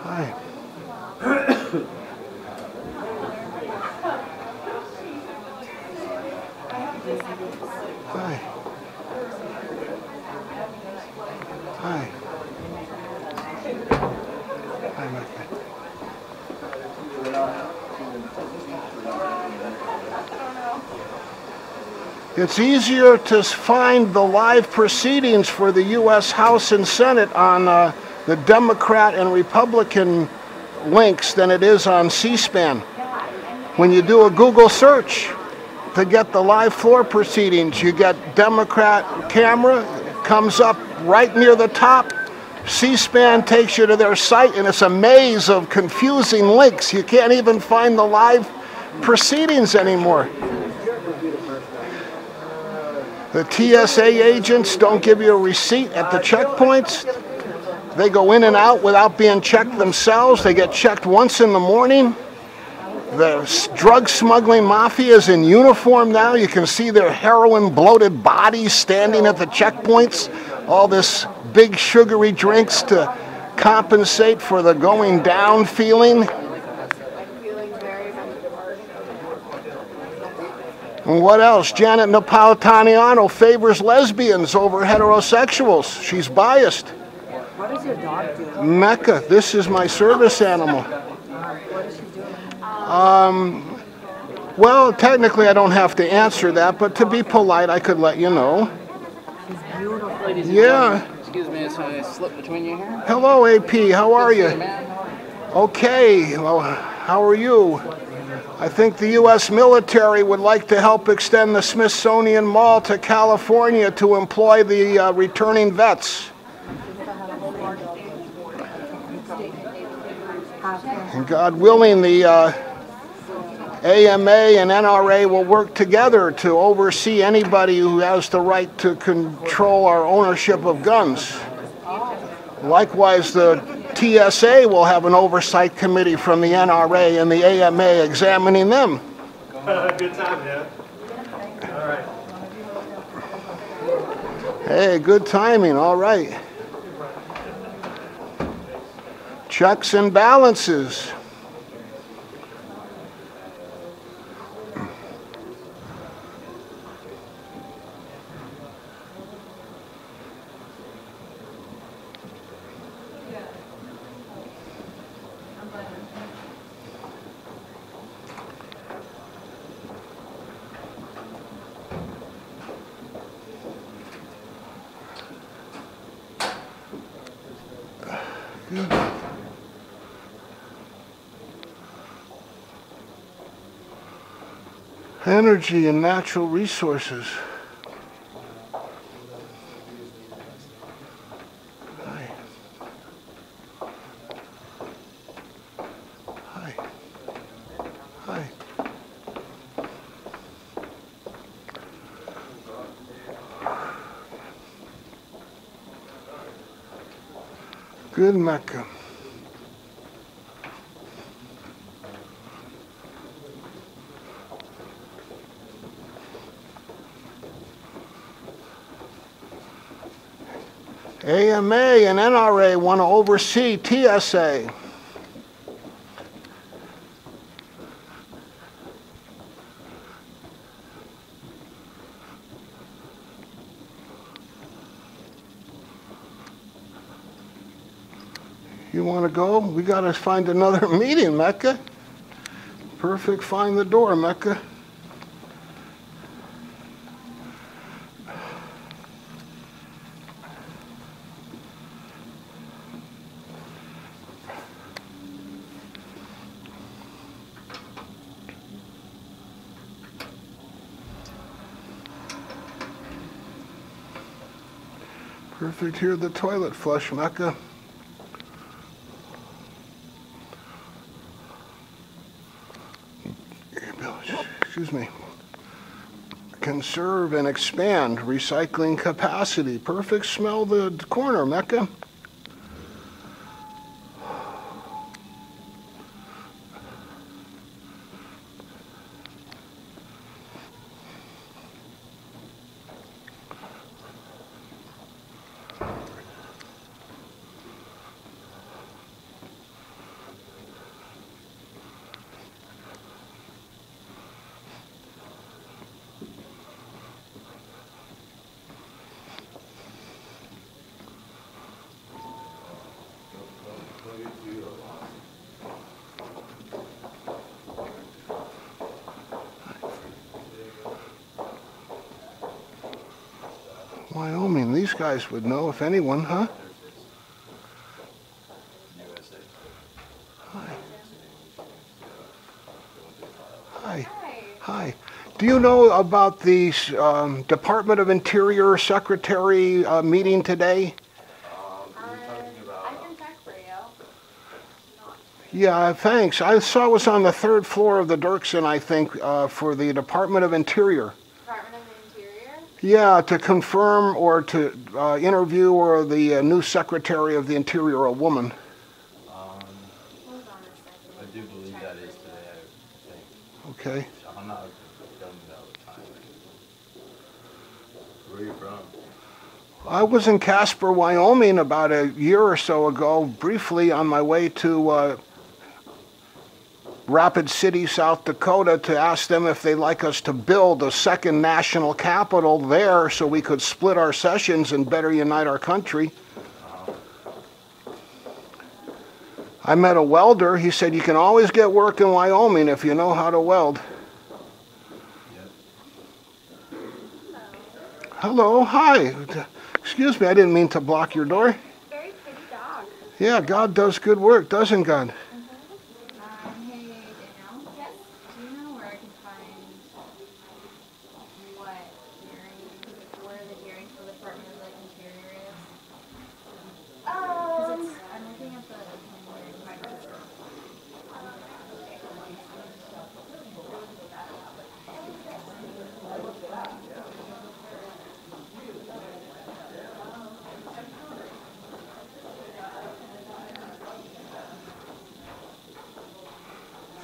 Hi. Hi. Hi. Hi, Mecca. It's easier to find the live proceedings for the U.S. House and Senate on the Democrat and Republican links than it is on C-SPAN. When you do a Google search to get the live floor proceedings, you get Democrat camera, comes up right near the top. C-SPAN takes you to their site, and it's a maze of confusing links. You can't even find the live proceedings anymore. The TSA agents don't give you a receipt at the checkpoints. They go in and out without being checked themselves. They get checked once in the morning. The drug smuggling mafia is in uniform now. You can see their heroin bloated bodies standing at the checkpoints. All this big sugary drinks to compensate for the going down feeling. And what else? Janet Napolitano favors lesbians over heterosexuals. She's biased. What does your dog do? Mecca, this is my service animal. What does she do? Well, technically I don't have to answer that, but to be polite, I could let you know. She's beautiful. Ladies and Yeah. gentlemen, excuse me as I slip between you here. Hello, AP. How are you? Man, Okay. Well, how are you? I think the U.S. military would like to help extend the Smithsonian Mall to California to employ the returning vets. And God willing, the AMA and NRA will work together to oversee anybody who has the right to control our ownership of guns. Likewise, the TSA will have an oversight committee from the NRA and the AMA examining them. Good time, yeah. All right. Hey, good timing, all right. Checks and balances. Energy and natural resources. Hi. Hi. Hi. Good, Mecca. AMA and NRA want to oversee TSA. You want to go? We got to find another meeting, Mecca. Perfect, find the door, Mecca. Perfect. Here, the toilet flush, Mecca. Excuse me. Conserve and expand recycling capacity. Perfect. Smell the corner, Mecca. Wyoming, these guys would know if anyone, huh? USS. Hi. Hi. Hi. Do you know about the Department of Interior Secretary meeting today? I can check for you. Yeah, thanks. I saw it was on the third floor of the Dirksen, I think, for the Department of Interior. Department of the Interior? Yeah, to confirm or to interview or the new Secretary of the Interior, a woman. Hold on a second. I do believe that is today, I think. Okay. I'm not done with all the time. Where are you from? I was in Casper, Wyoming about a year or so ago, briefly on my way to Rapid City, South Dakota, to ask them if they'd like us to build a second national capital there so we could split our sessions and better unite our country. I met a welder. He said, you can always get work in Wyoming if you know how to weld. Hello, hi. Excuse me, I didn't mean to block your door. Very pretty dog. Yeah, God does good work, doesn't God? Hey, Danielle. Yes. Do you know where I can find what hearing, where the hearing for the Department of the Interior is? Because I'm looking at the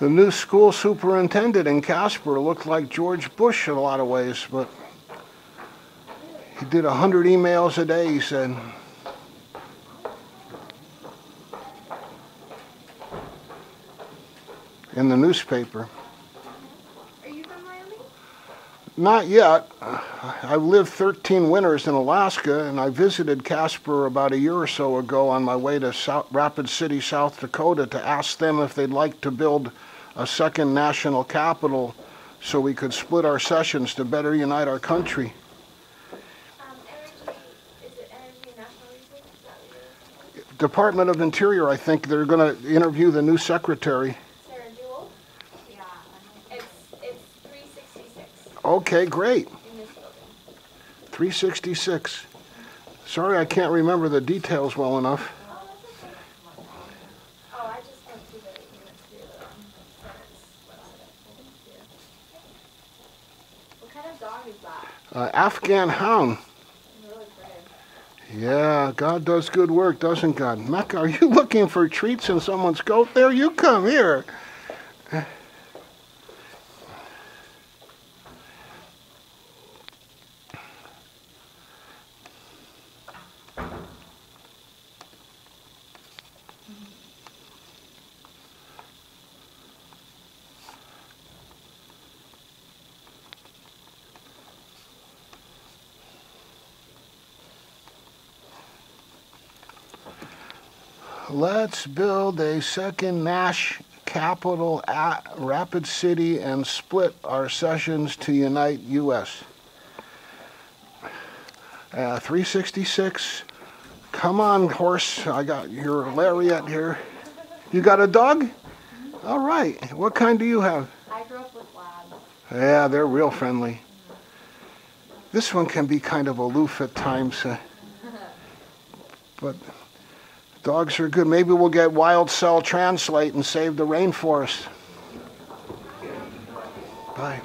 The new school superintendent in Casper looked like George Bush in a lot of ways, but he did 100 emails a day, he said. In the newspaper. Are you from Wyoming? Not yet. I've lived 13 winters in Alaska, and I visited Casper about a year or so ago on my way to Rapid City, South Dakota, to ask them if they'd like to build a second national capital so we could split our sessions to better unite our country. Energy, is it Energy and National Resources? Is that what you're... Department of Interior, I think they're going to interview the new secretary. Sarah Jewell? Yeah. It's 366 Okay, great. in this building. 366. Sorry, I can't remember the details well enough. Oh, that's okay. Oh, I just went to the Senate's website. What kind of dog is that? Afghan hound. Really pretty. Yeah, God does good work, doesn't God? Mecca, are you looking for treats in someone's goat there? You come here. Let's build a second Nash capital at Rapid City and split our sessions to unite U.S. 366. Come on, horse. I got your lariat here. You got a dog? All right. What kind do you have? I grew up with labs. Yeah, they're real friendly. This one can be kind of aloof at times. But dogs are good. Maybe we'll get Wild Cell Translate and save the rainforest. Bye.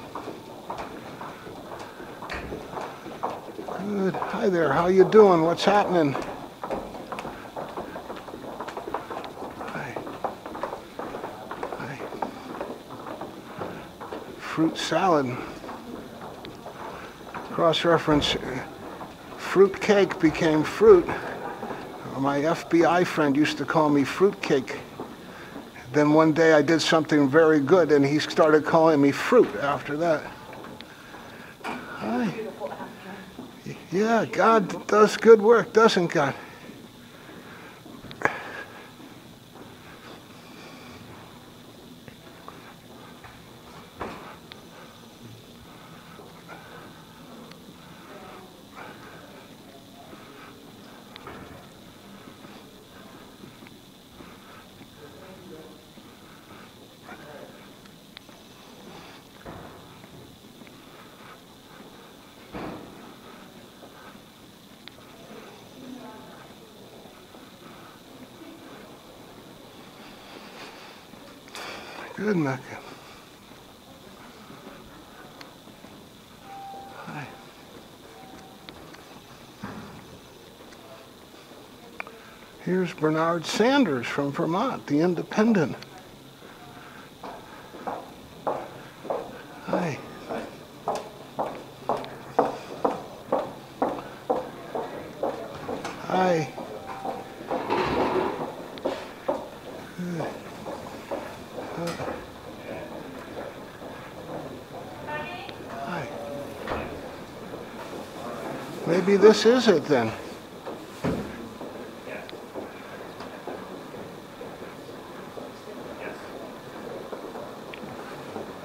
Good. Hi there. How you doing? What's happening? Hi. Hi. Fruit salad. Cross-reference. Fruit cake became fruit. My FBI friend used to call me fruitcake. Then one day I did something very good and he started calling me fruit after that. Hi. Yeah, God does good work, doesn't God? Good, Mecca. Hi. Here's Bernard Sanders from Vermont, the Independent. Hi. Hi. Hi. Maybe this is it then.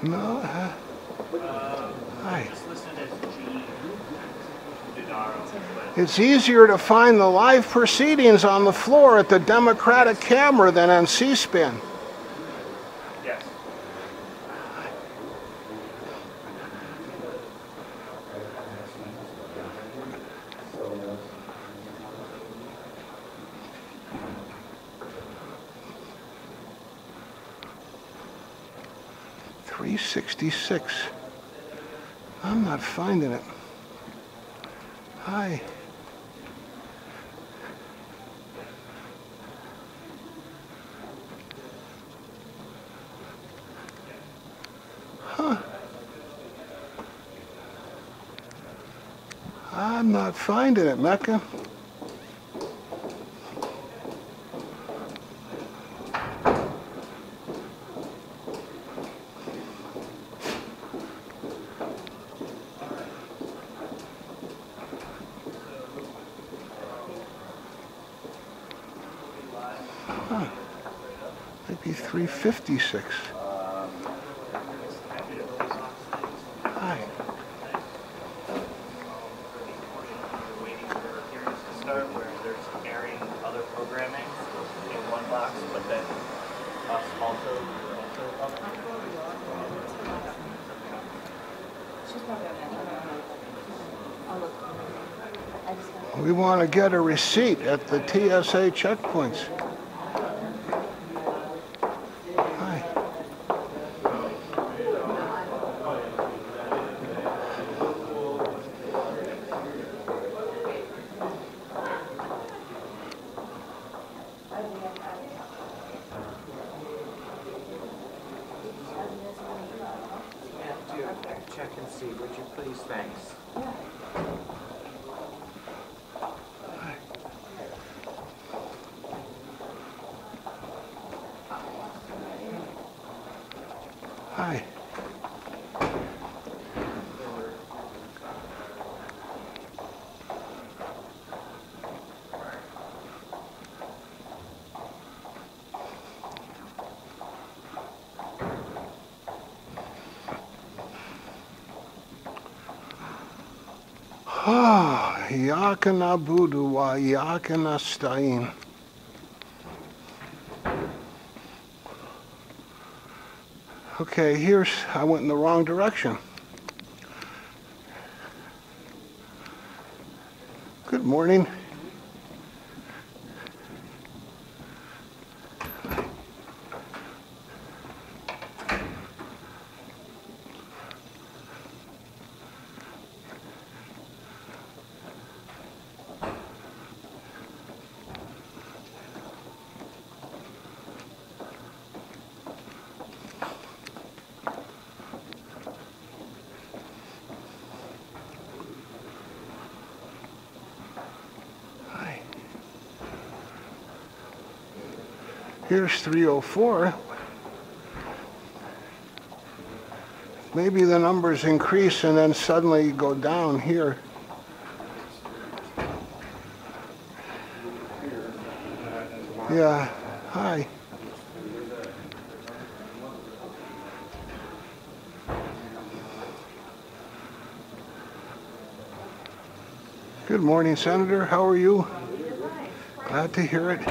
No. Hi. It's easier to find the live proceedings on the floor at the Democratic camera than on C-SPAN. Yes. 366. I'm not finding it. Hi. Huh. I'm not finding it, Mecca. Huh. Maybe 356. Hi. Waiting for hearings to start where there's airing other programming in one box, but then us also up. She's probably on that. I'll look. I just got We want to get a receipt at the TSA checkpoints. Hi. Check and see, would you please? Thanks. Hi. Ah, Yakana Budu wa Yakana Stain. Okay, I went in the wrong direction. Good morning. Here's 304. Maybe the numbers increase and then suddenly go down here. Yeah, hi. Good morning, Senator. How are you? Glad to hear it.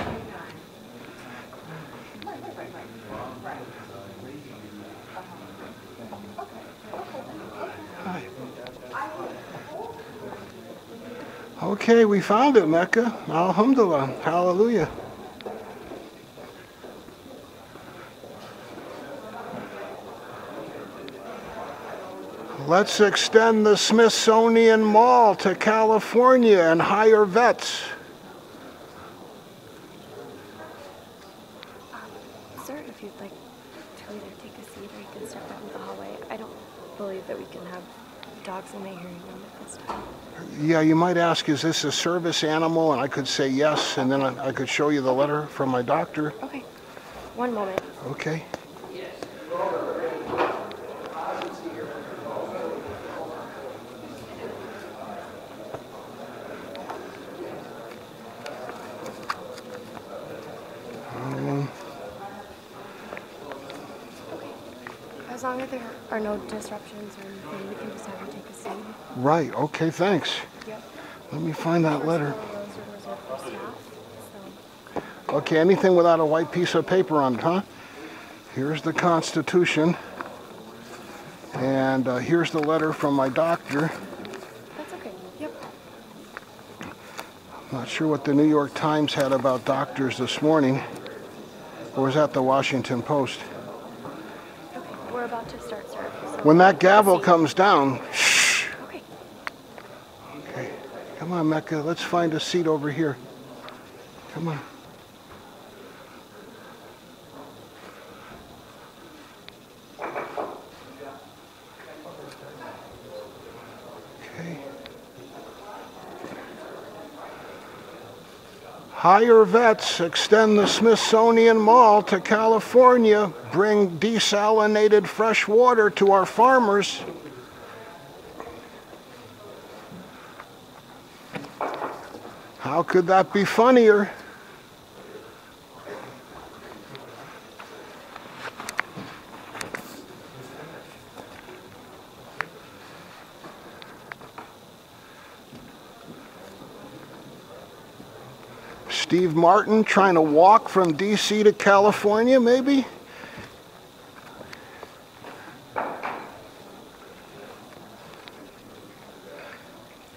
Hi. Okay, we found it, Mecca. Alhamdulillah. Hallelujah. Let's extend the Smithsonian Mall to California and hire vets. Sir, if you'd like to either take a seat or you can step out in the hallway. I don't believe that we can have dogs in the hearing room at this time. Yeah, you might ask, is this a service animal? And I could say yes, and then I could show you the letter from my doctor. Okay. One moment. Okay. As long as there are no disruptions or anything, we can just have you take a seat. Right, okay, thanks. Yep. Let me find that letter. Those are reserved for staff, so. Okay, anything without a white piece of paper on it, huh? Here's the Constitution. And here's the letter from my doctor. That's okay. Yep. Not sure what the New York Times had about doctors this morning. Or was that the Washington Post? Okay. We're about to start, sir. So When that gavel comes down, shh. okay. Okay, come on, Mecca. Let's find a seat over here. Come on. Okay. Hire vets, extend the Smithsonian Mall to California, bring desalinated fresh water to our farmers. How could that be funnier? Steve Martin trying to walk from D.C. to California, maybe?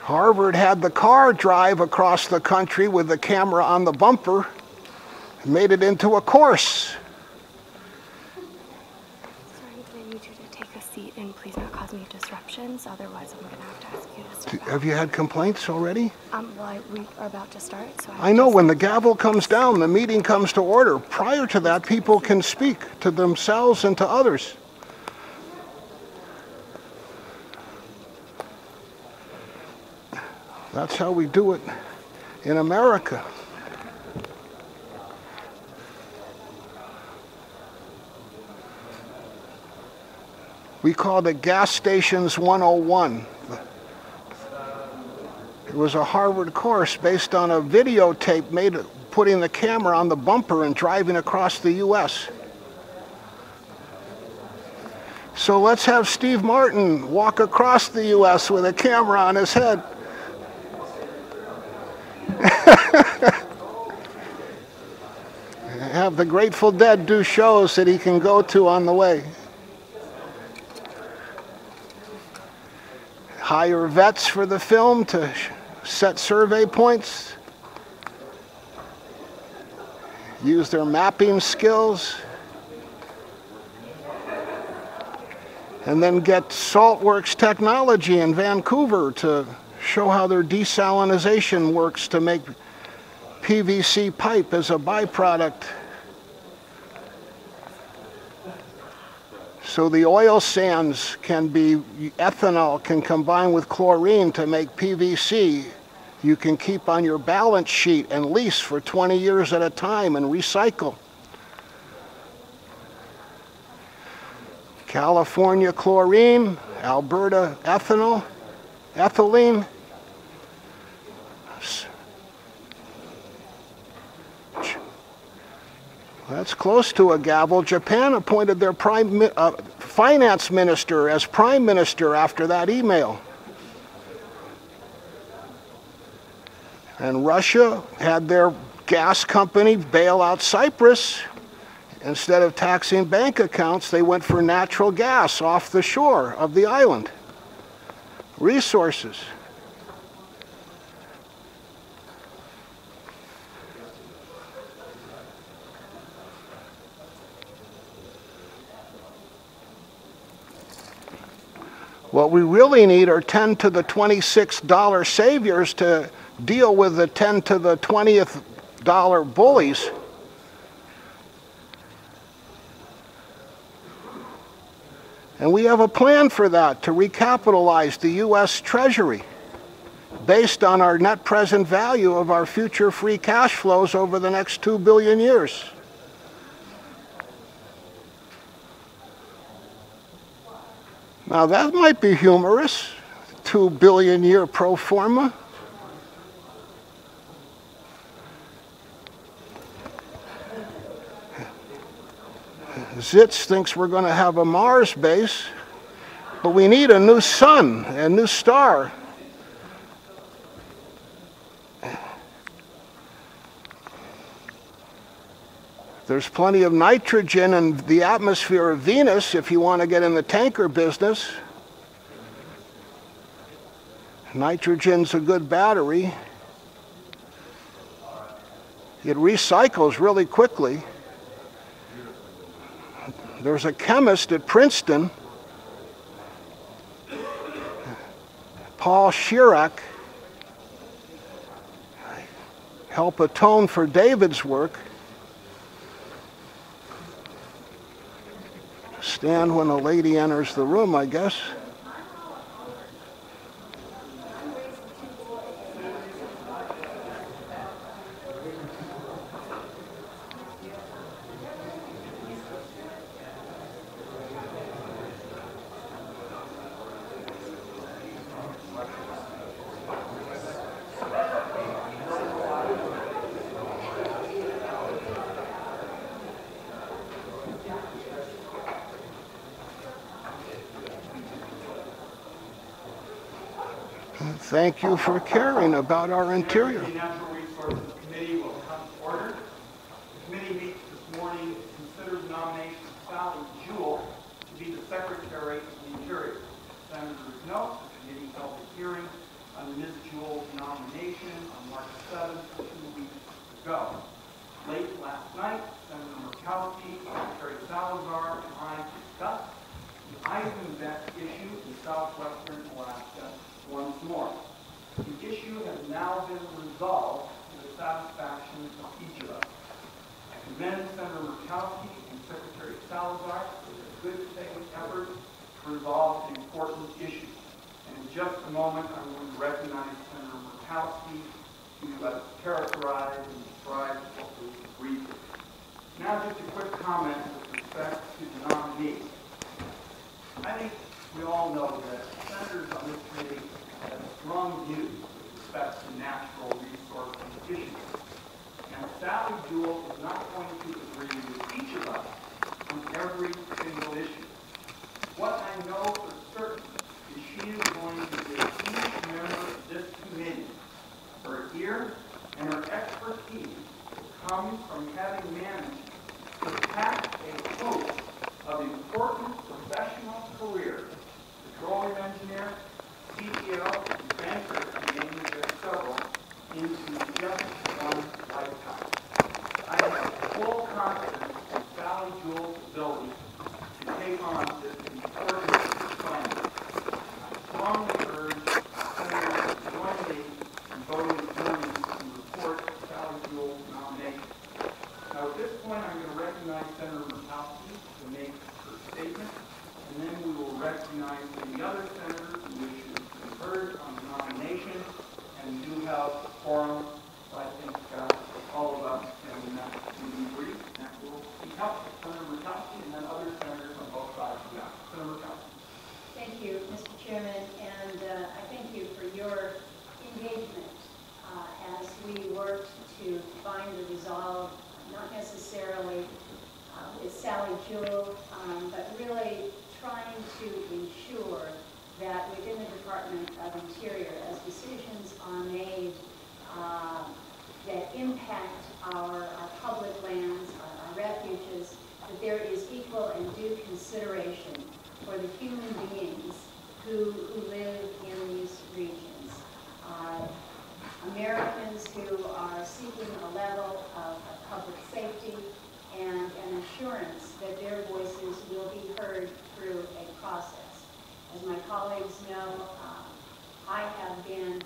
Harvard had the car drive across the country with the camera on the bumper and made it into a course. Sorry, I need you to take a seat and please not cause me disruptions. Otherwise, I'm going to have to ask you to step out. Have you had complaints already? We are about to start, so I know when the gavel comes down, the meeting comes to order. Prior to that, people can speak to themselves and to others. That's how we do it in America. We called it Gas Stations 101. It was a Harvard course based on a videotape made putting the camera on the bumper and driving across the U.S. So let's have Steve Martin walk across the U.S. with a camera on his head. Have the Grateful Dead do shows that he can go to on the way. Hire vets for the film to set survey points. Use their mapping skills. And then get Saltworks Technology in Vancouver to show how their desalination works to make PVC pipe as a byproduct. So the oil sands can be, ethanol can combine with chlorine to make PVC. You can keep on your balance sheet and lease for 20 years at a time and recycle. California chlorine, Alberta ethanol, ethylene. That's close to a gavel. Japan appointed their finance minister as prime minister after that email. And Russia had their gas company bail out Cyprus. Instead of taxing bank accounts, they went for natural gas off the shore of the island. Resources. What we really need are 10 to the $26 saviors to deal with the 10 to the $20th bullies. And we have a plan for that, to recapitalize the U.S. Treasury based on our net present value of our future free cash flows over the next 2 billion years. Now that might be humorous, 2 billion year pro forma. Zitz thinks we're going to have a Mars base, but we need a new sun, a new star. There's plenty of nitrogen in the atmosphere of Venus if you want to get in the tanker business. Nitrogen's a good battery. It recycles really quickly. There's a chemist at Princeton, Paul Chirac, help atone for David's work. Stand when a lady enters the room, I guess. Thank you for caring about our interior. The Natural Resources Committee will come to order. The committee meets this morning to consider the nomination of Sally Jewell to be the Secretary of the Interior. Senators note the committee held a hearing on Ms. Jewell's nomination on March 7th, 2 weeks ago. Late last night, Senator Murkowski, Secretary Salazar, and I discussed the Eisenbeck issue in southwestern Alaska once more. The issue has now been resolved to the satisfaction of each of us. I commend Senator Murkowski and Secretary Salazar for their good faith effort to resolve an important issue. And in just a moment, I'm going to recognize Senator Murkowski, who has characterized and described what was agreed to. Now, just a quick comment with respect to the nominee. I think we all know that senators on this committee have strong views with respect to natural resource issues. And Sally Jewell is not going to agree with each of us on every single issue. What I know for certain is she is going to give each member of this committee her ear and her expertise comes from having managed to pack a host of important professional careers, petroleum engineer, CEO, and banker, to name just several, into just one lifetime. I have full confidence in Sally Jewell's ability to take on this important assignment. I strongly urge senators to join me in voting this morning to report Sally Jewell's nomination. Now, at this point, I'm going to recognize Senator Murkowski to make her statement, and then we will recognize the other senators who wish to be heard, that impact our public lands, our refuges, that there is equal and due consideration for the human beings who live in these regions. Americans who are seeking a level of public safety and an assurance that their voices will be heard through a process. As my colleagues know, I have been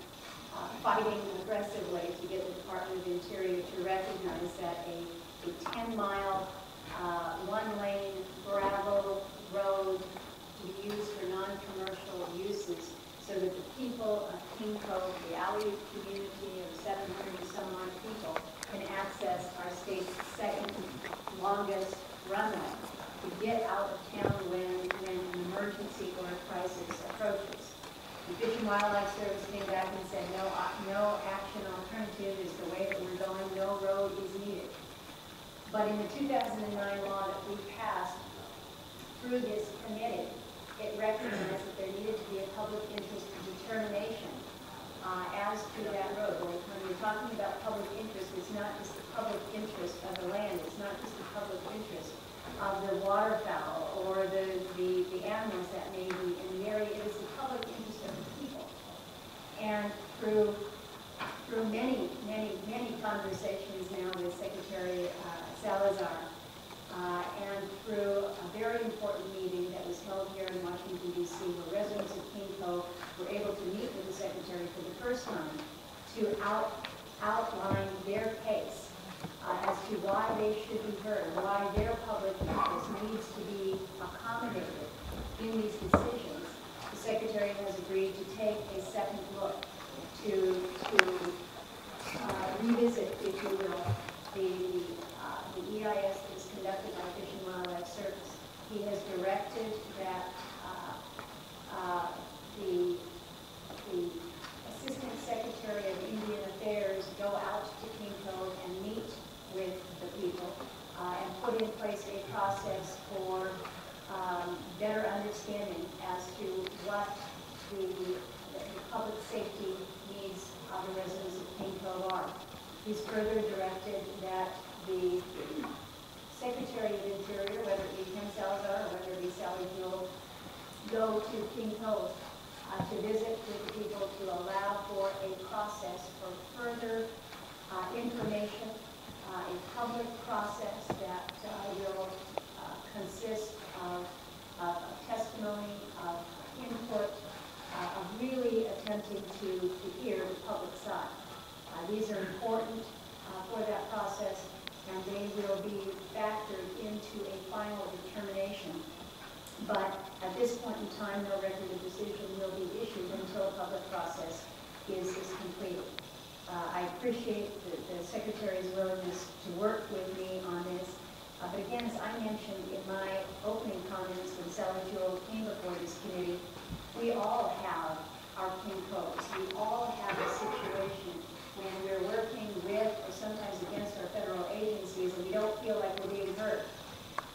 fighting aggressively to get the Department of Interior to recognize that a 10-mile, one-lane gravel road to be used for non-commercial uses so that the people of King Cove, the Aleut community of 700 and some odd people, can access our state's second longest runway to get out of town when an emergency or a crisis approaches. The Fish and Wildlife Service came back and said no action alternative is the way that we're going, no road is needed. But in the 2009 law that we passed through this committee, it recognized that there needed to be a public interest determination as to that road. When we're talking about public interest, it's not just the public interest of the land, it's not just the public interest of the waterfowl or the animals that may be in the area, it is the public interest of the people. And through many conversations now with Secretary Salazar, and through a very important meeting that was held here in Washington, D.C., where residents of King Cove were able to meet with the Secretary for the first time to outline their case as to why they should be heard, why their public interest needs to be accommodated in these decisions. The Secretary has agreed to take a second look to revisit, if you will, the EIS that is conducted by Fish and Wildlife Service. He has directed that the Assistant Secretary of Indian Affairs go out to King Cove and meet with the people and put in place a process for better understanding as to what the public safety needs of the residents of King Cove are. He's further directed that the Secretary of Interior, whether it be Ken Salazar or whether it be Sally Jewell, go to King Cove to visit with the people to allow for a process for further information, a public process that will consist of testimony, of input, of really attempting to hear the public side. These are important for that process, and they will be factored into a final determination. But at this point in time, no record of decision will be issued until a public process is completed. I appreciate the Secretary's willingness to work with me on this. But again, as I mentioned in my opening comments when Sally Jewell came before this committee, we all have our King Coves. We all have a situation when we're working with or sometimes against our federal agencies and we don't feel like we're being heard.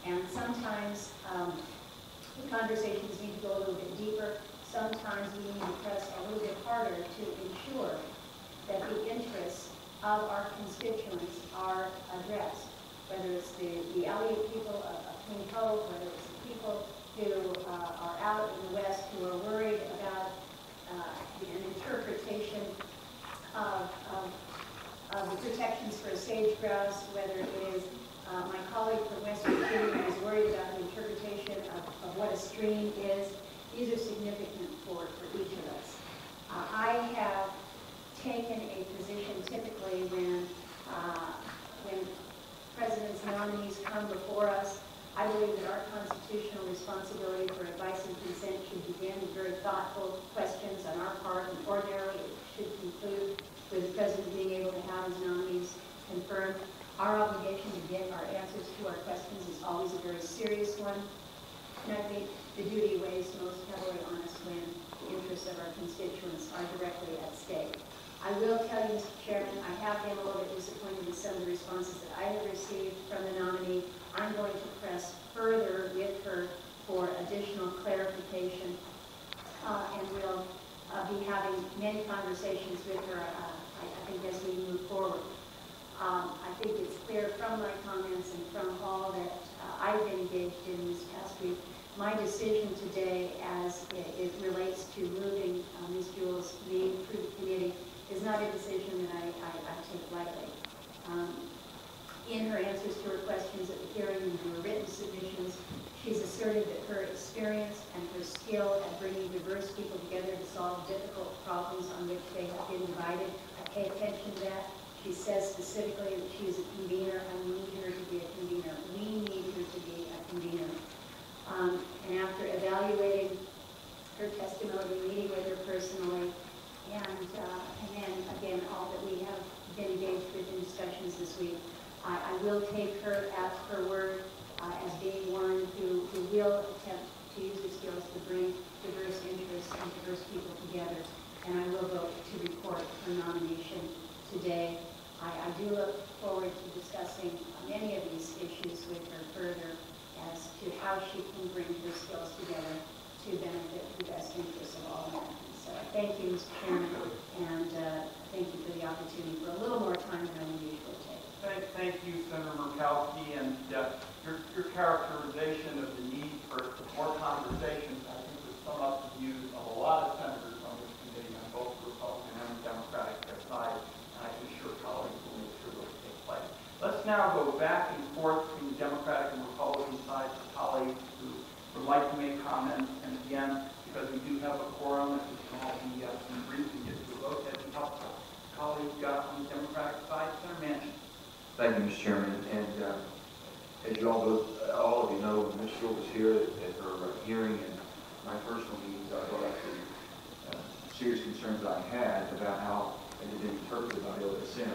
And sometimes the conversations need to go a little bit deeper. Sometimes we need to press a little bit harder to ensure that the interests of our constituents are addressed, whether it's the Aleut people of King Cove, whether it's the people who are out in the West who are worried about an interpretation of the protections for sage grouse, whether it is my colleague from West Virginia who is worried about the interpretation of what a stream is. These are significant for each of us. I have taken a position typically when president's nominees come before us. I believe that our constitutional responsibility for advice and consent should begin with very thoughtful questions on our part, and ordinarily it should conclude with the president being able to have his nominees confirmed. Our obligation to get our answers to our questions is always a very serious one, and I think the duty weighs most heavily on us when the interests of our constituents are directly at stake. I will tell you, Mr. Chairman, I have been a little bit disappointed with some of the responses that I have received from the nominee. I'm going to press further with her for additional clarification, and we'll be having many conversations with her I think as we move forward. I think it's clear from my comments and from all that I've been engaged in this past week, my decision today as it relates to moving Ms. Jewell's name through the committee is not a decision that I take lightly. In her answers to her questions at the hearing and her written submissions, she's asserted that her experience and her skill at bringing diverse people together to solve difficult problems on which they have been divided, I pay attention to that. She says specifically that she is a convener. I need her to be a convener. We need her to be a convener. And after evaluating her testimony, meeting with her personally, and then again, all that we have been engaged with in discussions this week, I will take her at her word as being one who will attempt to use her skills to bring diverse interests and diverse people together. And I will vote to report her nomination today. I do look forward to discussing many of these issues with her further as to how she can bring her skills together to benefit the best interests of all Americans. So thank you, Mr. Chairman, and thank you for the opportunity for a little more time than I would usually take. Thank you, Senator Murkowski, and your characterization of the need for more conversations, I think, would sum up the views of a lot of senators on this committee on both the Republican and the Democratic side, and I can assure colleagues will make sure those take place. Let's now go back and forth between the Democratic and Republican sides for colleagues who would like to make comments, and again, because we do have a quorum, if we can all be brief and get to a vote, that'd be helpful. Colleague on the Democratic side, Senator Manchin. Thank you, Mr. Chairman. And as you all of you know, Ms. Jewell was here at her hearing, and my personal meetings, I brought up the serious concerns I had about how it had been interpreted by the USS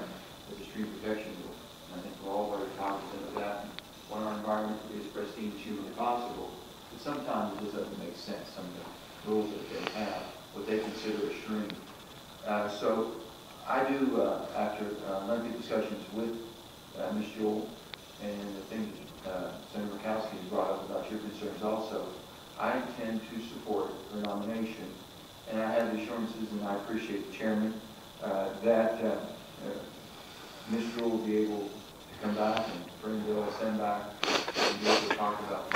as a stream protection rule. And I think we're all very cognizant of that and want our environment to be as pristine as humanly possible. But sometimes it just doesn't make sense, some of the rules that they have, what they consider a stream. So I do, after lengthy discussions with Ms. Jewell, and the things Senator Murkowski has brought up about your concerns also, I intend to support her nomination. And I have the assurances, and I appreciate the chairman, that Ms. Jewell will be able to come back and bring the USS back and be able to talk about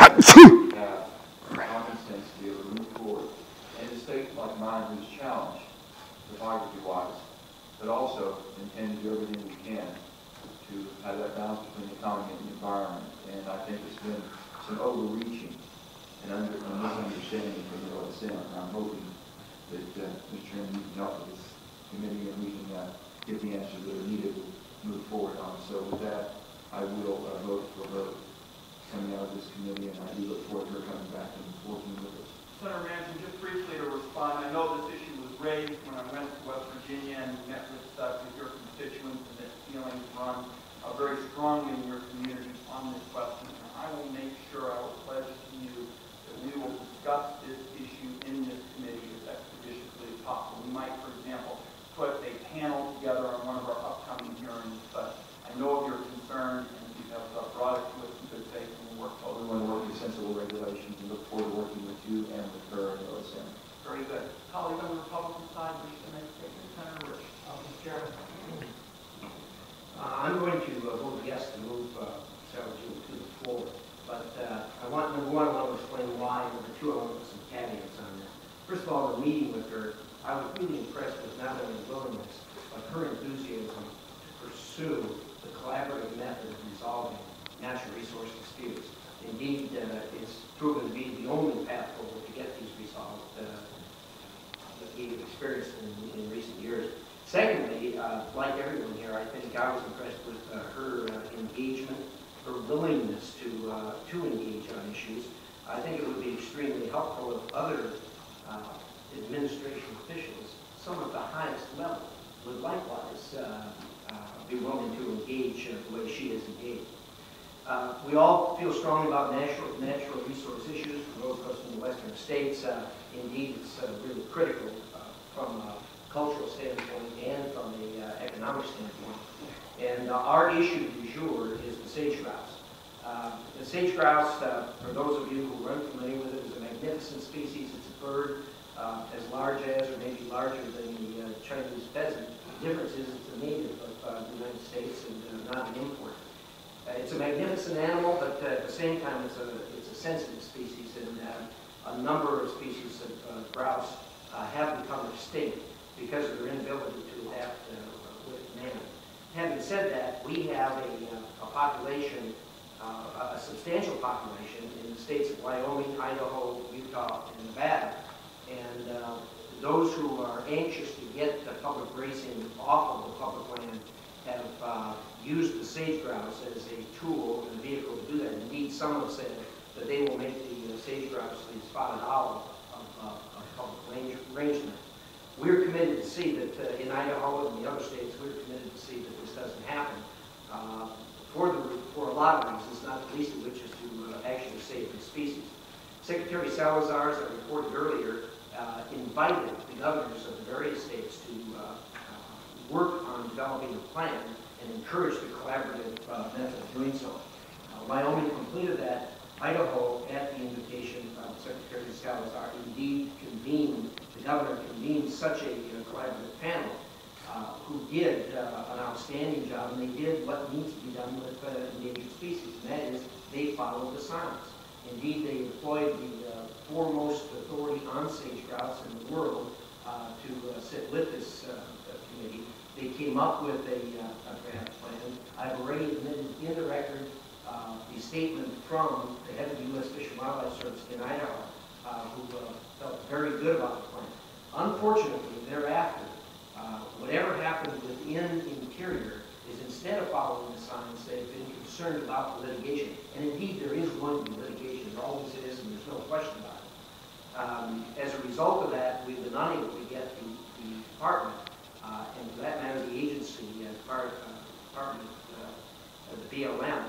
have common sense to be able to move forward. And a state like mine who's challenged topography-wise, but also intend to do everything we can to have that balance between the economy and the environment. And I think there's been some overreaching and misunderstanding from the USS. And I'm hoping that Mr. Chairman, you can help with this committee and we can get the answers that are needed to move forward on. So with that, I will vote for her coming out of this committee, and I do look forward to her coming back and working with us. Senator Manchin, just briefly to respond, I know this issue was raised when I went to West Virginia and met with your constituents, and that feelings run very strongly in your community on this question. And I will make sure, I will pledge to you that we will discuss this issue in this committee as expeditiously as possible. We might, for example, put a panel together on one of our upcoming hearings, but I know of your concern, and you have brought it to us in good faith, and we'll work We want to work with sensible regulations and look forward to working with you and with her and the USS. Very good. Colleague on the Republican side, wish to make a statement. Senator Rich. Mr. Chairman, I'm going to vote yes to move Sarah Jewell to the floor, but I want, number one, I want to explain why. Number two, I want to put some caveats on that. First of all, in meeting with her, I was really impressed with not only her willingness, but her enthusiasm to pursue the collaborative method of resolving natural resource disputes. Indeed, it's proven to be the only path forward to get these resolved that we've experienced in recent years. Secondly, like everyone here, I think I was impressed with her engagement, her willingness to engage on issues. I think it would be extremely helpful if other administration officials, some at the highest level, would likewise be willing to engage the way she has engaged. We all feel strongly about natural resource issues for those of us in the western states. Indeed, it's really critical from a cultural standpoint and from the economic standpoint. And our issue du jour is the sage grouse. The sage grouse, for those of you who are unfamiliar with it, is a magnificent species. It's a bird as large as or maybe larger than the Chinese pheasant. The difference is it's a native of the United States and not an import. It's a magnificent animal, but at the same time, it's a sensitive species, and a number of species of grouse have become extinct because of their inability to adapt with man. Having said that, we have a population, a substantial population in the states of Wyoming, Idaho, Utah, and Nevada, and those who are anxious to get the public grazing off of the public land have used the sage grouse as a tool and a vehicle to do that. Indeed, some have said that they will make the sage grouse the spotted owl of public rangeland. We're committed to see that in Idaho and the other states, we're committed to see that this doesn't happen for a lot of reasons, not the least of which is to actually save the species. Secretary Salazar, as I reported earlier, invited the governors of the various states to work on developing a plan and encourage the collaborative method of doing so. Wyoming completed that. Idaho, at the invitation of Secretary Salazar, indeed convened, the governor convened such a collaborative panel who did an outstanding job, and they did what needs to be done with endangered species, and that is they followed the science. Indeed, they employed the foremost authority on sage grouse in the world to sit with this committee. They came up with a draft plan. I've already admitted in the record the statement from the head of the U.S. Fish and Wildlife Service in Idaho, who felt very good about the plan. Unfortunately, thereafter, whatever happened within Interior is instead of following the science, they've been concerned about the litigation. And indeed, there is going to be litigation. There always is, and there's no question about it. As a result of that, we've been unable to get the department, and for that matter, the agency, department of the BLM,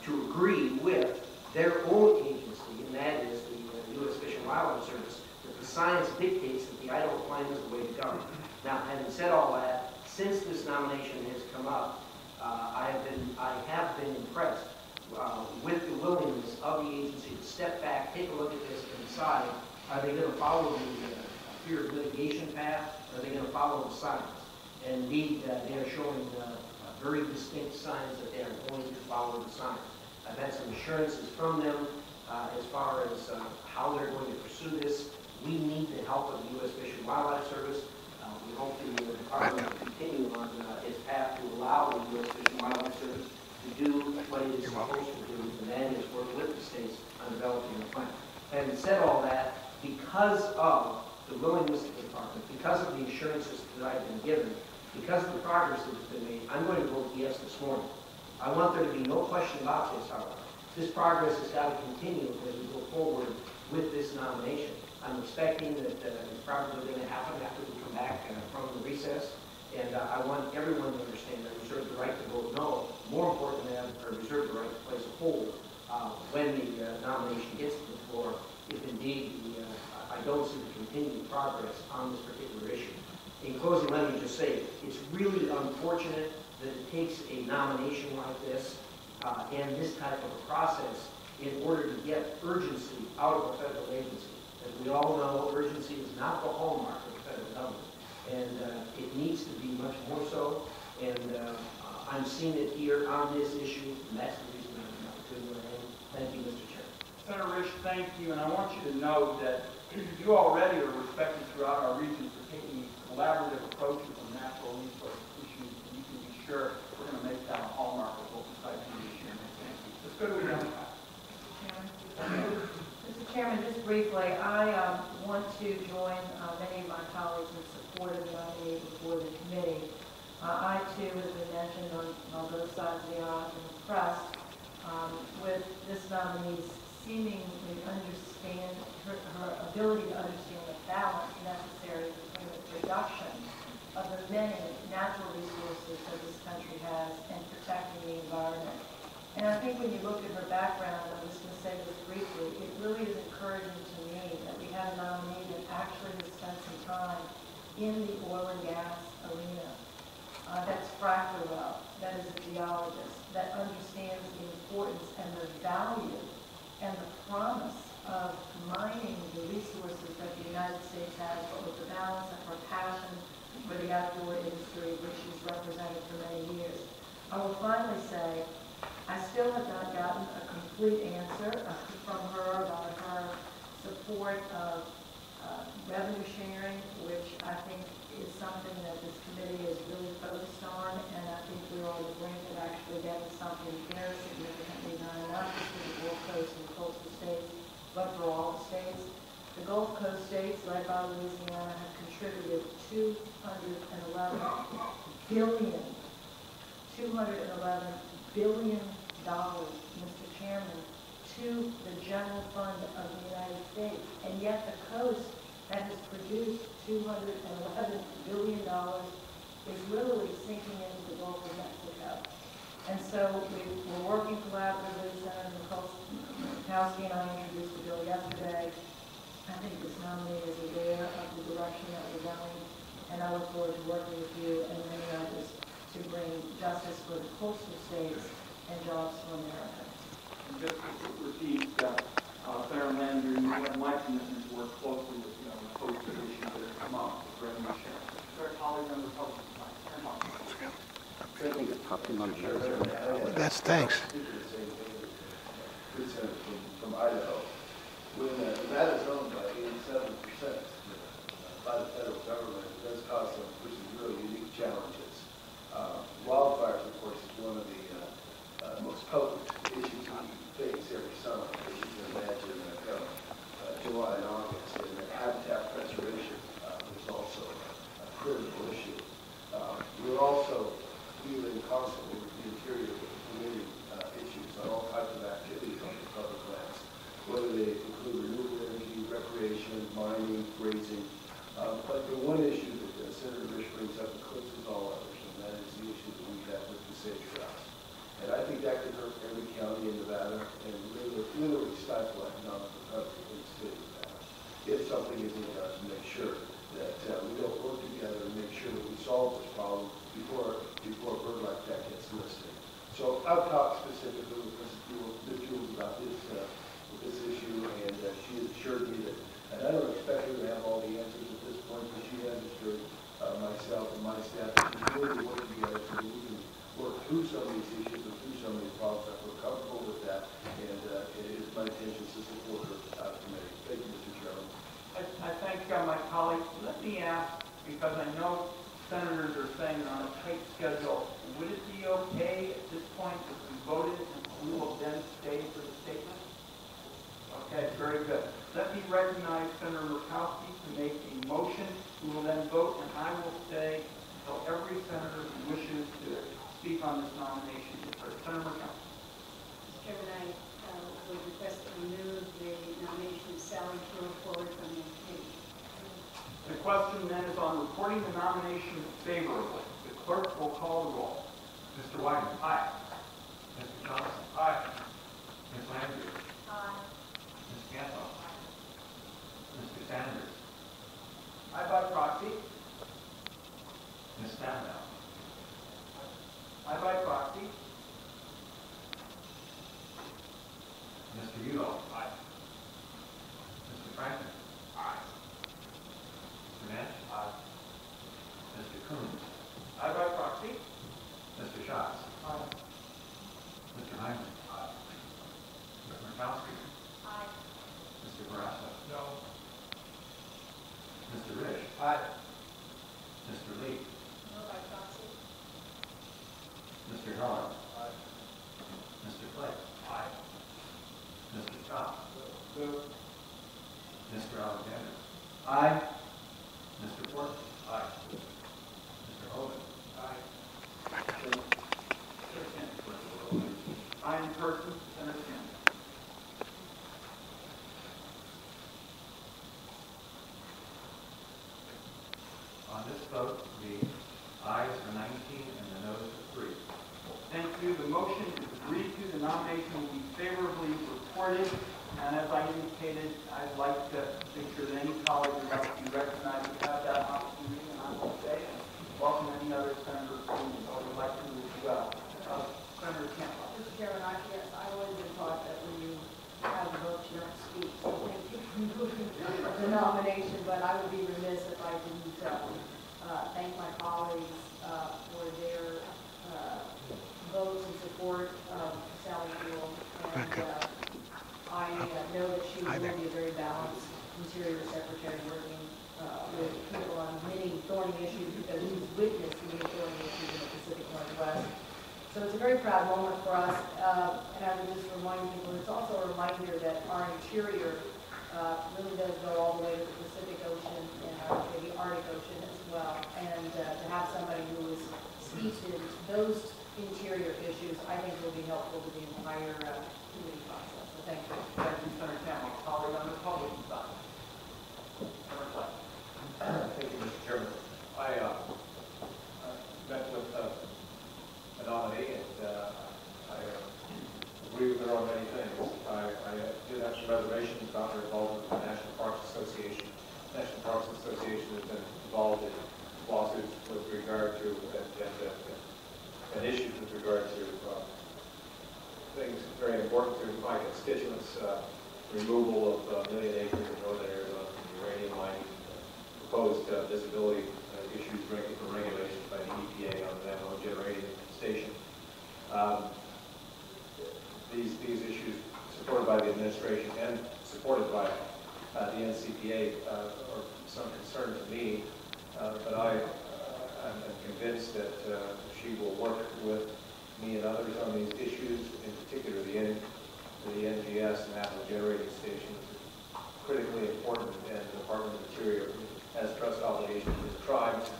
to agree with their own agency, and that is the U.S. Fish and Wildlife Service, that the science dictates that the Idaho plan is the way to go. Now, having said all that, since this nomination has come up, I have been impressed with the willingness of the agency to step back, take a look at this, and decide, are they going to follow the fear of litigation path, or are they going to follow the science? And indeed, they are showing very distinct signs that they are going to follow the science. I've had some assurances from them as far as how they're going to pursue this. We need the help of the U.S. Fish and Wildlife Service. We hope the department will continue on its path to allow the U.S. Fish and Wildlife Service to do what it is supposed to do, and that is work with the states on developing a plan. Having said all that, because of the willingness of the department, because of the assurances that I've been given, because of the progress that has been made, I'm going to vote yes this morning. I want there to be no question about this, however. This progress has got to continue as we go forward with this nomination. I'm expecting that it's probably going to happen after we come back from the recess, and I want everyone to understand that I reserve the right to vote no. More important than that, I reserve the right to place a hold when the nomination gets to the floor, if indeed I don't see the continued progress on this particular issue. In closing, let me just say, it's really unfortunate that it takes a nomination like this and this type of a process in order to get urgency out of a federal agency. As we all know, urgency is not the hallmark of the federal government, and it needs to be much more so. And I'm seeing it here on this issue, and that's the reason I'm not doing what I am. Thank you, Mr. Chairman. Senator Rich, thank you, and I want you to know that you already are respected throughout our region for taking collaborative approaches on natural resource issues, and you can be sure we're going to make that a hallmark of what we try to do this year. Thank you. Let's go to the Democrat. Mr. Chairman, just briefly, I want to join many of my colleagues in support of the nominee before the committee. I, too, as been mentioned on both sides of the aisle, am impressed with this nominee's seemingly understand, her ability to understand the balance necessary between the production of the many natural resources that this country has and protecting the environment. And I think when you look at her background, I'm just going to say this briefly, it really is encouraging to me that we have a nominee that actually has spent some time in the oil and gas arena, that's fracked well, that is a geologist, that understands the importance and the value and the promise of mining the resources that the United States has, but with the balance of her passion for the outdoor industry, which she's represented for many years. I will finally say, I still have not gotten a complete answer from her about her support of revenue sharing, which I think is something that this committee is really focused on, and I think we're on the brink of actually getting something very significantly done, not just for the Gulf Coast and coastal states, but for all the states. The Gulf Coast states, led by Louisiana, have contributed $211 billion, Mr. Chairman, to the general fund of the United States, and yet the coast that has produced $211 billion is literally sinking into the Gulf of Mexico. And so we're working collaboratively. Senator Mikowski and I introduced the bill yesterday. I think this nominee is aware of the direction that we're going, and I look forward to working with you and many others to bring justice for the coastal states and jobs for America. And just to repeat, Senator Landry, you and my commissioners work closely with the coastal issues that have come up with revenue sharing. Our colleague on the Republican side, That's thanks. Good senator from Idaho. When that is owned by 87% by the federal government, it does cause some really unique challenges. Wildfires, of course, is one of the most potent issues we face every summer. As you can imagine, come July and August, and habitat preservation is also a critical issue. We're also dealing constantly with the interior community issues on all types of activities on the public lands, whether they include renewable energy, recreation, mining, grazing. But the one issue that Senator Risch brings up eclipses all others, and that is the issue that we have with the sagebrush grouse. And I think that could hurt every county in Nevada and literally stifle economic recovery in the state of Nevada if something isn't done to make sure that we don't work together and make sure that we solve this problem before a bird like that gets listed. So I've talked specifically with Ms. Jules about this issue, and she has assured me that, and I don't expect her to have all the answers at this point, but she has assured myself and my staff that she's willing to work together so that we can work through some of these issues and through some of these problems. That we're comfortable with that, and it is my intention to support her out of committee. Thank you, Mr. Chairman. I thank my colleagues. Let me ask, because I know senators are saying on a tight schedule, would it be okay at this point if we voted and we will then stay for the statement? Okay, very good. Let me recognize Senator Murkowski to make a motion. We will then vote, and I will stay until every senator who wishes to speak on this nomination is heard. Senator Murkowski. Mr. Chairman, I would request that we move the nomination of Sally Jewell forward from the committee. The question then is on reporting the nomination favorably. The clerk will call the roll. Mr. Wyman. Aye. Mr. Johnson. Aye. Ms. Landry. Aye. Ms. Gamble. Mr. Sanders. Aye by proxy. Ms. Stanhope. Aye by proxy. Mr. Udall. Aye. Mr. Franklin. Aye. Mr. Nash. Aye. Mr. Coons. Aye by proxy. Mr. Schatz. Aye. Mr. Hyman. Aye. Mr. Murkowski. Aye. Mr. Barrasso. No. Mr. Risch. Aye. Mr. Lee. No by proxy. Mr. Heller. Aye. Mr. Flake. Aye. Mr. Scott. No. Mr. Alexander. Aye. Mr. Portman. Aye. Mr. Hogan. Aye. Aye in person, Senator Sanders. On this vote, the ayes are 19 and the noes are 3. Thank you. The motion is agreed to. The nomination will be favorably reported. And as I indicated, I'd like to make sure that any colleague would like to be recognized to have that opportunity. And I will say, and welcome any other senators who would like to as well. Senator Campbell. Mr. Chairman, I always been taught that when you have a vote, you don't speak. So thank you for moving the nomination, but I would be remiss if I didn't thank my colleagues for their votes in support of Sally Jewell. And I know that she will be a very balanced Interior Secretary working with people on many thorny issues because she's witnessed many thorny issues in the Pacific Northwest. So it's a very proud moment for us. And I would just remind people, it's also a reminder that our interior really does go all the way to the Pacific Ocean and I would say the Arctic Ocean as well. And to have somebody who is steeped in those interior issues, I think will be helpful to the entire committee process. So thank you. Thank you, Senator Campbell. Colleague on the Republican side. Thank you, Mr. Chairman. I met with the nominee, and I agree with her on many things. I did have some reservations about her involvement with the National Parks Association. The National Parks Association has been involved in lawsuits with regard to and issues with regard to things very important to my constituents, removal of a million acres in northern Arizona from uranium mining, proposed visibility issues ranging from regulations by the EPA on the Navajo generating station. These issues supported by the administration and supported by the NCPA are some concern to me, but I'm convinced that she will work with me and others on these issues, in particular the NGS and Navajo generating station, which is critically important, and the Department of Interior has trust obligations to the tribes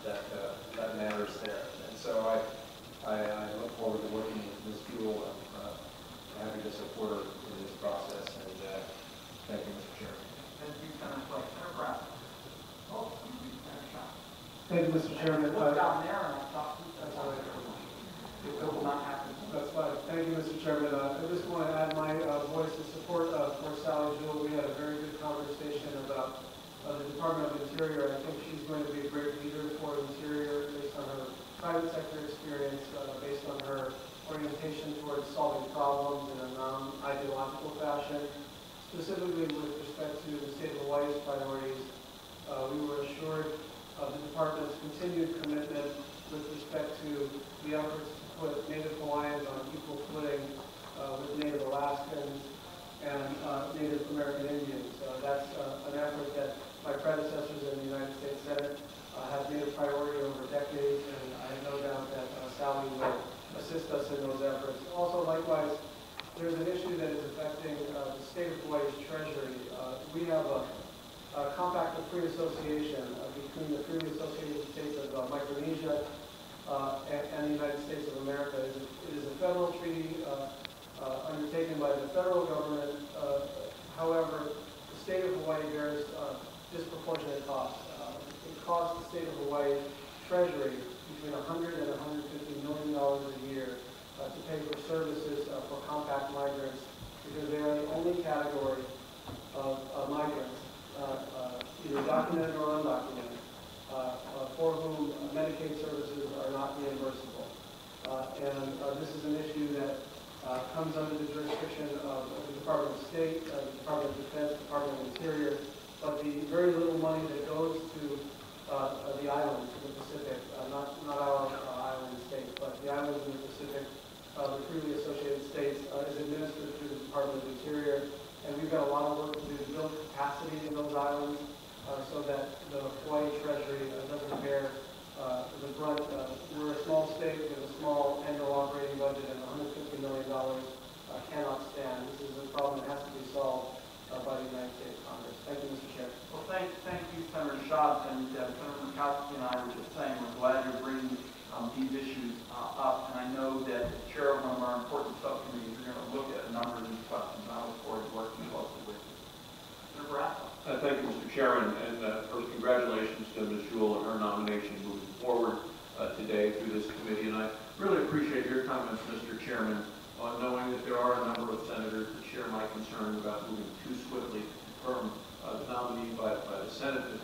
that matters there. And so I look forward to working with Ms. Jewell and happy to support her in this process. And thank you, Mr. Chairman. Thank you, Senator Flake. Senator Brown. Oh, excuse me, Senator Shaw. Thank you, Mr. Chairman. Look down there and I thought that's all right. It will not happen. That's fine. Thank you, Mr. Chairman. I just want to add my voice in support for Sally Jewell. We had a very good conversation about the Department of Interior. I think she's going to be a great leader for Interior based on her private sector experience, based on her orientation towards solving problems in a non-ideological fashion, specifically with respect to the state of Hawaii's priorities. We were assured of the department's continued commitment with respect to the efforts to put Native Hawaiians on equal footing with Native Alaskans and Native American Indians. That's an effort that my predecessors in the United States Senate have made a priority over decades, and I have no doubt that Sally will assist us in those efforts. Also, likewise, there's an issue that is affecting the state of Hawaii's treasury. We have a compact of free association between the freely associated states of Micronesia and the United States of America. It is a federal treaty undertaken by the federal government. However, the state of Hawaii bears disproportionate costs. It costs the state of Hawaii treasury between $100 and $150 million a year to pay for services for compact migrants, because they are the only category of migrants, either documented or undocumented, for whom Medicaid services are not reimbursable. And this is an issue that comes under the jurisdiction of the Department of State, the Department of Defense, Department of Interior, but the very little money that goes to the islands in the Pacific, not our island states, but the islands in the Pacific, the freely associated states, is administered through the Department of Interior. And we've got a lot of work to do to build capacity in those islands so that the Hawaii Treasury doesn't bear the brunt. We're a small state with a small annual operating budget, and $150 million cannot stand. This is a problem that has to be solved by the United States Congress. Thank you, Mr. Chair. Well, thank you, Senator Schatz, and Senator Murkowski and I were just saying we're glad you're bringing these issues up, and I know that as chair of one of our important subcommittees, you're going to look at a number of these questions, and I look forward to working closely with you. Senator Barasso. Thank you, Mr. Chairman, and first, congratulations to Ms. Jewell and her nomination moving forward today through this committee, and I really appreciate your comments, Mr. Chairman, on knowing that there are a number of senators that share my concern about moving too swiftly to confirm the nominee by the Senate. And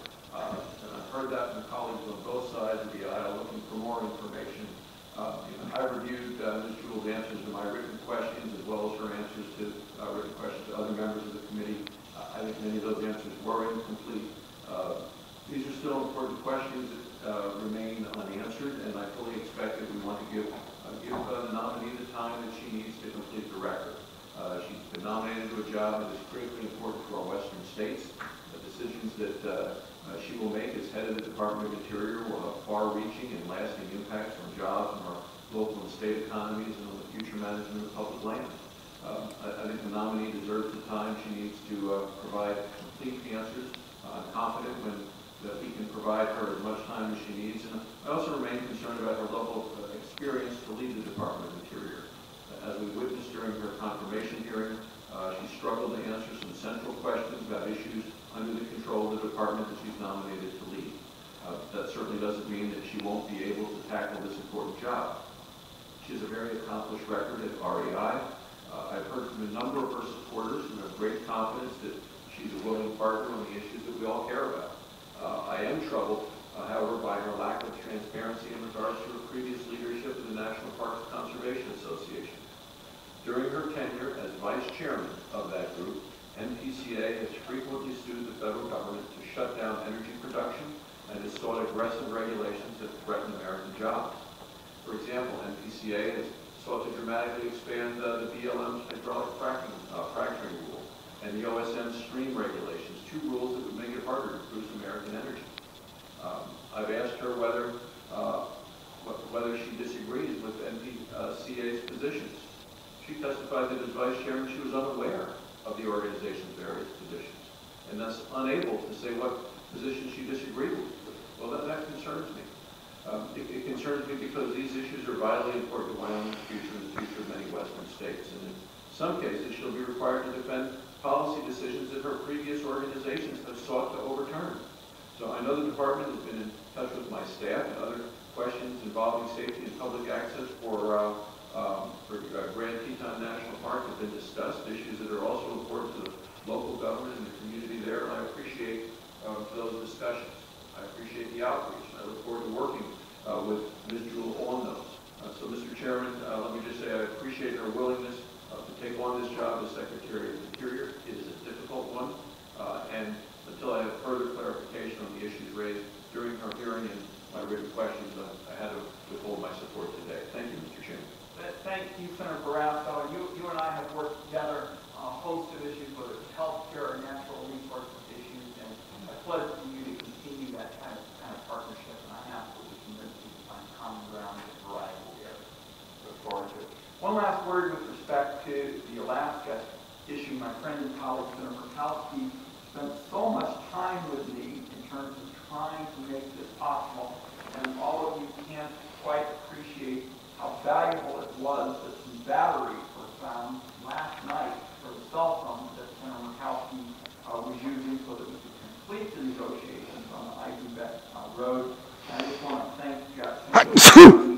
I've heard that from colleagues on both sides of the aisle looking for more information. I reviewed Ms. Jewell's answers to my written questions as well as her answers to written questions to other members of the committee. I think many of those answers were incomplete. These are still important questions that remain unanswered, and I fully expect that we want to give the nominee the time that she needs to complete the record. She's been nominated to a job that is critically important to our western states. The decisions that she will make as head of the Department of Interior will have far-reaching and lasting impacts on jobs in our local and state economies and on the future management of public land. I think the nominee deserves the time she needs to provide complete answers. I'm confident that we can provide her as much time as she needs, and I also remain concerned about her level of experience to lead the Department of Interior. As we witnessed during her confirmation hearing, she struggled to answer some central questions about issues under the control of the department that she's nominated to lead. That certainly doesn't mean that she won't be able to tackle this important job. She has a very accomplished record at REI. I've heard from a number of her supporters who have great confidence that she's a willing partner on the issues that we all care about. I am troubled, however, by her lack of transparency in regards to her previous leadership of the National Parks Conservation Association. During her tenure as vice chairman of that group, NPCA has frequently sued the federal government to shut down energy production and has sought aggressive regulations that threaten American jobs. For example, NPCA has sought to dramatically expand the BLM's hydraulic fracturing rule and the OSM stream regulations, two rules that would make it harder to produce American energy. I've asked her whether she disagrees with NPCA's positions. She testified that as vice chairman she was unaware of the organization's various positions and thus unable to say what positions she disagreed with. Well, that concerns me. It concerns me because these issues are vitally important to Wyoming's future and the future of many western states. And in some cases, she'll be required to defend policy decisions that her previous organizations have sought to overturn. So I know the department has been in touch with my staff, and other questions involving safety and public access for Grand Teton National Park have been discussed, issues that are also important to the local government and the community there, and I appreciate those discussions. I appreciate the outreach. I look forward to working with Ms. Jewell on those. So, Mr. Chairman, let me just say I appreciate her willingness to take on this job as Secretary of the Interior. It is a difficult one, and until I have further clarification on the issues raised during her hearing and my written questions, I had to withhold my support today. Thank you, Mr. Chairman. Thank you, Senator Barrasso. You and I have worked together on a host of issues, whether it's healthcare or natural resources issues, and I pledge to you to continue that kind of partnership, and I'm absolutely convinced we can find common ground in a variety of areas. Look forward to it. One last word with respect to the Alaska issue. My friend and colleague, Senator Murkowski, spent so much time with me in terms of trying to make this possible, and all of you can't quite appreciate how valuable it was that some batteries were found last night for the cell phone that Senator Murkowski was using so that we could complete the negotiations on the Ivanbeck Road. And I just want to thank Senator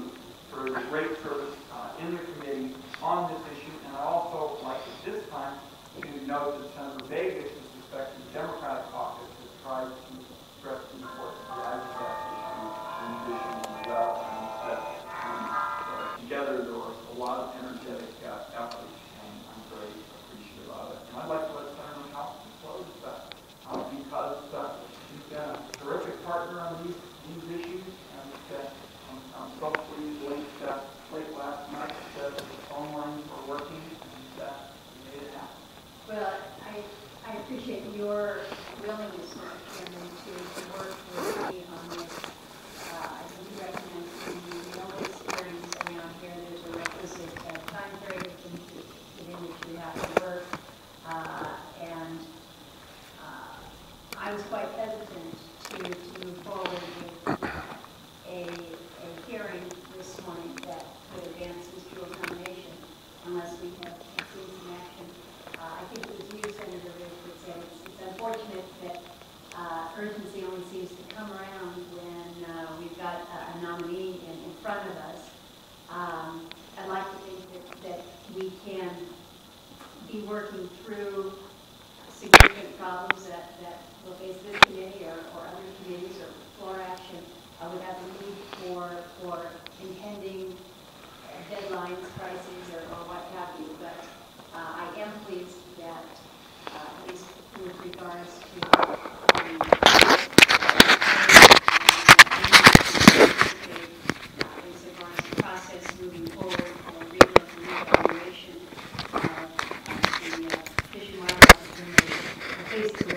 for the great service in the committee on this issue. And I also like at this time to note that Senator Vegas, with respect to the Democratic caucus, has tried to stress the importance of the Ivanbeck issue and these issues as well. Together, there was a lot of energetic efforts, and I'm very appreciative of it. And I'd like to let Senator Murkowski close that because she's been a terrific partner on these issues, and I'm so pleased late last night that the phone lines were working, and we made it happen. Well, I appreciate your willingness, Mr. Chairman, to work with me on this. I do recommend to you the only hearings around here, there's a requisite time period within which you have to work. And I was quite hesitant to move forward with a hearing this morning that would advance Ms. Jewell's nomination unless we have seen some action. I think it was you, Senator Ridge, that said it's unfortunate that urgency only seems to come around when we've got a nominee in front of us. I'd like to think that we can be working through significant problems that will face this committee or other committees or floor action without the need for impending deadlines, crises, or what have you. But I am pleased that, at least with regards to the please